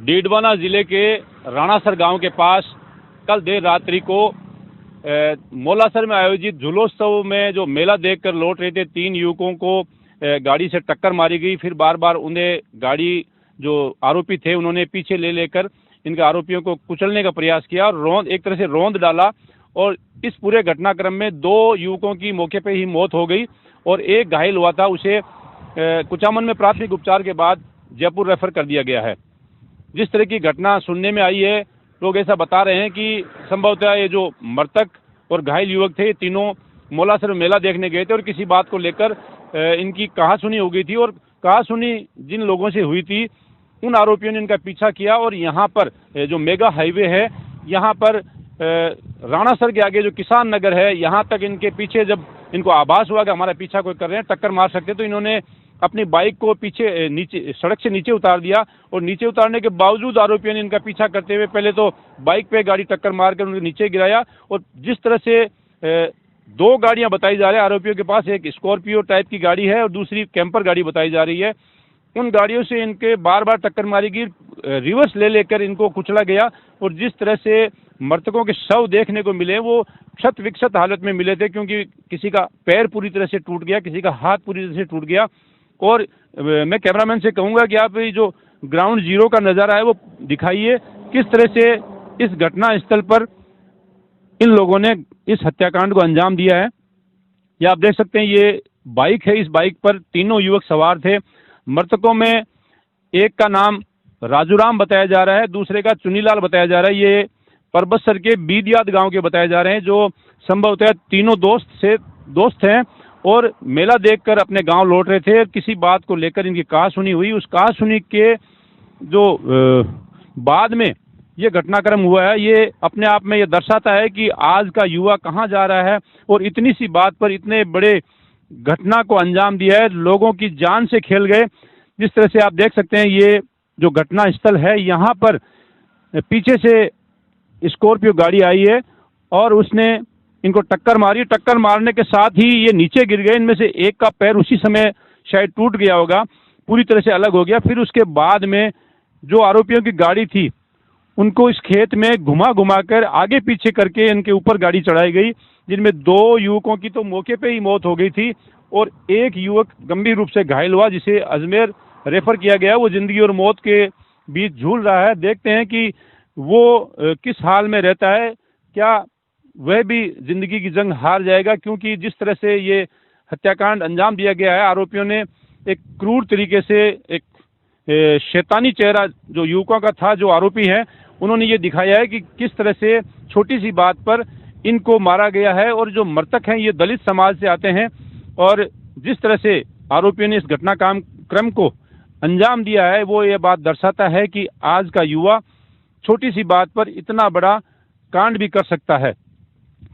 डीडवाना जिले के राणासर गांव के पास कल देर रात्रि को मौलासर में आयोजित झूलोत्सव में जो मेला देखकर लौट रहे थे 3 युवकों को गाड़ी से टक्कर मारी गई। फिर बार बार उन्हें गाड़ी जो आरोपी थे उन्होंने पीछे ले लेकर इनके आरोपियों को कुचलने का प्रयास किया और एक तरह से रौंद डाला। और इस पूरे घटनाक्रम में 2 युवकों की मौके पर ही मौत हो गई और एक घायल हुआ था, उसे कुचामन में प्राथमिक उपचार के बाद जयपुर रेफर कर दिया गया है। जिस तरह की घटना सुनने में आई है, लोग ऐसा बता रहे हैं कि संभवतः ये जो मृतक और घायल युवक थे, तीनों मौलासर में मेला देखने गए थे और किसी बात को लेकर इनकी कहासुनी हो गई थी और कहासुनी जिन लोगों से हुई थी उन आरोपियों ने इनका पीछा किया और यहाँ पर जो मेगा हाईवे है, यहाँ पर राणासर के आगे जो किसान नगर है, यहाँ तक इनके पीछे जब इनको आभास हुआ कि हमारा पीछा कोई कर रहे हैं, टक्कर मार सकते, तो इन्होंने अपनी बाइक को पीछे नीचे सड़क से नीचे उतार दिया और नीचे उतारने के बावजूद आरोपियों ने इनका पीछा करते हुए पहले तो बाइक पे गाड़ी टक्कर मारकर उनको नीचे गिराया। और जिस तरह से 2 गाड़ियां बताई जा रही है आरोपियों के पास, एक स्कॉर्पियो टाइप की गाड़ी है और दूसरी कैंपर गाड़ी बताई जा रही है। उन गाड़ियों से इनके बार बार टक्कर मारी गई, रिवर्स ले लेकर इनको कुचला गया और जिस तरह से मृतकों के शव देखने को मिले वो क्षत विक्षत हालत में मिले थे, क्योंकि किसी का पैर पूरी तरह से टूट गया, किसी का हाथ पूरी तरह से टूट गया। और मैं कैमरामैन से कहूंगा कि आप जो ग्राउंड जीरो का नज़ारा है वो दिखाइए, किस तरह से इस घटना स्थल पर इन लोगों ने इस हत्याकांड को अंजाम दिया है। ये आप देख सकते हैं, ये बाइक है, इस बाइक पर तीनों युवक सवार थे। मृतकों में एक का नाम राजूराम बताया जा रहा है, दूसरे का चुनीलाल बताया जा रहा है। ये परबतसर के बीदियाद गांव के बताए जा रहे हैं, जो संभवतः तीनों दोस्त हैं और मेला देखकर अपने गांव लौट रहे थे। किसी बात को लेकर इनकी कहासुनी हुई, उस कहासुनी के जो बाद में ये घटनाक्रम हुआ है, ये अपने आप में ये दर्शाता है कि आज का युवा कहाँ जा रहा है और इतनी सी बात पर इतने बड़े घटना को अंजाम दिया है, लोगों की जान से खेल गए। जिस तरह से आप देख सकते हैं, ये जो घटना स्थल है, यहाँ पर पीछे से स्कॉर्पियो गाड़ी आई है और उसने इनको टक्कर मारी। टक्कर मारने के साथ ही ये नीचे गिर गए। इनमें से एक का पैर उसी समय शायद टूट गया होगा, पूरी तरह से अलग हो गया। फिर उसके बाद में जो आरोपियों की गाड़ी थी उनको इस खेत में घुमा घुमा कर आगे पीछे करके इनके ऊपर गाड़ी चढ़ाई गई, जिनमें 2 युवकों की तो मौके पे ही मौत हो गई थी और एक युवक गंभीर रूप से घायल हुआ, जिसे अजमेर रेफर किया गया। वो जिंदगी और मौत के बीच झूल रहा है। देखते हैं कि वो किस हाल में रहता है, क्या वह भी जिंदगी की जंग हार जाएगा, क्योंकि जिस तरह से ये हत्याकांड अंजाम दिया गया है, आरोपियों ने एक क्रूर तरीके से, एक शैतानी चेहरा जो युवकों का था, जो आरोपी हैं, उन्होंने ये दिखाया है कि किस तरह से छोटी सी बात पर इनको मारा गया है। और जो मृतक हैं ये दलित समाज से आते हैं और जिस तरह से आरोपियों ने इस घटनाक्रम को अंजाम दिया है, वो ये बात दर्शाता है कि आज का युवा छोटी सी बात पर इतना बड़ा कांड भी कर सकता है।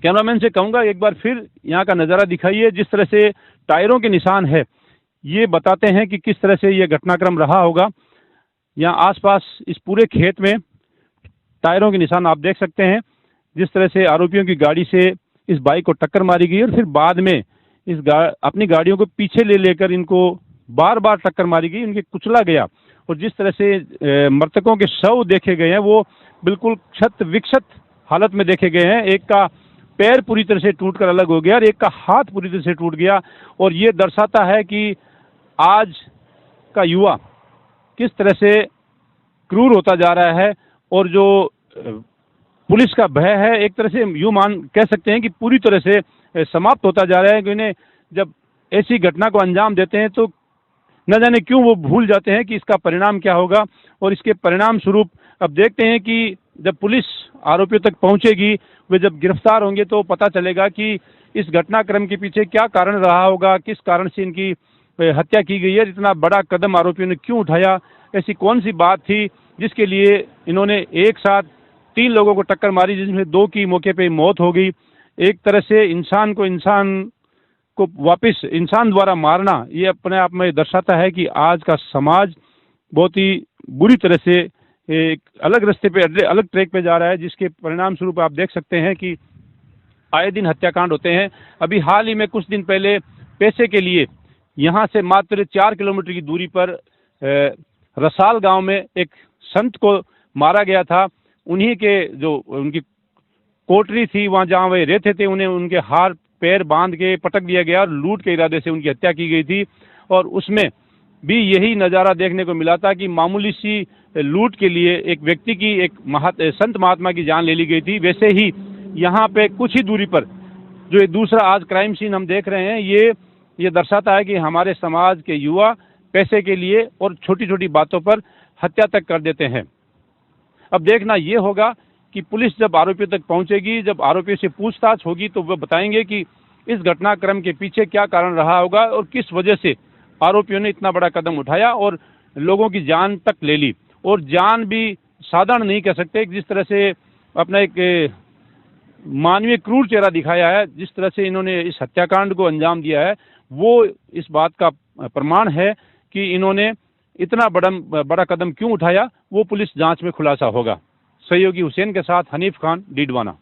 कैमरामैन से कहूंगा एक बार फिर यहाँ का नज़ारा दिखाइए। जिस तरह से टायरों के निशान है, ये बताते हैं कि किस तरह से ये घटनाक्रम रहा होगा। यहाँ आसपास इस पूरे खेत में टायरों के निशान आप देख सकते हैं। जिस तरह से आरोपियों की गाड़ी से इस बाइक को टक्कर मारी गई और फिर बाद में अपनी गाड़ियों को पीछे ले लेकर इनको बार बार टक्कर मारी गई, इनके कुचला गया। और जिस तरह से मृतकों के शव देखे गए हैं, वो बिल्कुल क्षत विक्षत हालत में देखे गए हैं। एक का पैर पूरी तरह से टूटकर अलग हो गया और एक का हाथ पूरी तरह से टूट गया। और ये दर्शाता है कि आज का युवा किस तरह से क्रूर होता जा रहा है और जो पुलिस का भय है, एक तरह से यूं कह सकते हैं कि पूरी तरह से समाप्त होता जा रहा है। कि इन्हें जब ऐसी घटना को अंजाम देते हैं तो न जाने क्यों वो भूल जाते हैं कि इसका परिणाम क्या होगा। और इसके परिणाम स्वरूप अब देखते हैं कि जब पुलिस आरोपियों तक पहुंचेगी, वे जब गिरफ्तार होंगे तो पता चलेगा कि इस घटनाक्रम के पीछे क्या कारण रहा होगा, किस कारण से इनकी हत्या की गई है, इतना बड़ा कदम आरोपियों ने क्यों उठाया, ऐसी कौन सी बात थी जिसके लिए इन्होंने एक साथ 3 लोगों को टक्कर मारी, जिसमें 2 की मौके पे मौत हो गई। एक तरह से इंसान को वापस इंसान द्वारा मारना, ये अपने आप में दर्शाता है कि आज का समाज बहुत ही बुरी तरह से एक अलग रास्ते पे, अलग ट्रैक पे जा रहा है, जिसके परिणाम स्वरूप आप देख सकते हैं कि आए दिन हत्याकांड होते हैं। अभी हाल ही में कुछ दिन पहले पैसे के लिए यहाँ से मात्र 4 किलोमीटर की दूरी पर रसाल गांव में एक संत को मारा गया था, उन्हीं के जो उनकी कोठरी थी वहाँ जहाँ वे रहते थे, उन्हें उनके हाथ पैर बांध के पटक दिया गया और लूट के इरादे से उनकी हत्या की गई थी। और उसमें भी यही नज़ारा देखने को मिला था कि मामूली सी लूट के लिए एक व्यक्ति की, एक संत महात्मा की जान ले ली गई थी। वैसे ही यहाँ पे कुछ ही दूरी पर जो ये दूसरा आज क्राइम सीन हम देख रहे हैं, ये दर्शाता है कि हमारे समाज के युवा पैसे के लिए और छोटी छोटी बातों पर हत्या तक कर देते हैं। अब देखना ये होगा कि पुलिस जब आरोपियों तक पहुंचेगी, जब आरोपियों से पूछताछ होगी, तो वह बताएंगे कि इस घटनाक्रम के पीछे क्या कारण रहा होगा और किस वजह से आरोपियों ने इतना बड़ा कदम उठाया और लोगों की जान तक ले ली। और जान भी साधारण नहीं कह सकते, जिस तरह से अपना एक मानवीय क्रूर चेहरा दिखाया है, जिस तरह से इन्होंने इस हत्याकांड को अंजाम दिया है, वो इस बात का प्रमाण है कि इन्होंने इतना बड़ा कदम क्यों उठाया, वो पुलिस जांच में खुलासा होगा। सहयोगी हुसैन के साथ हनीफ खान, डीडवाना।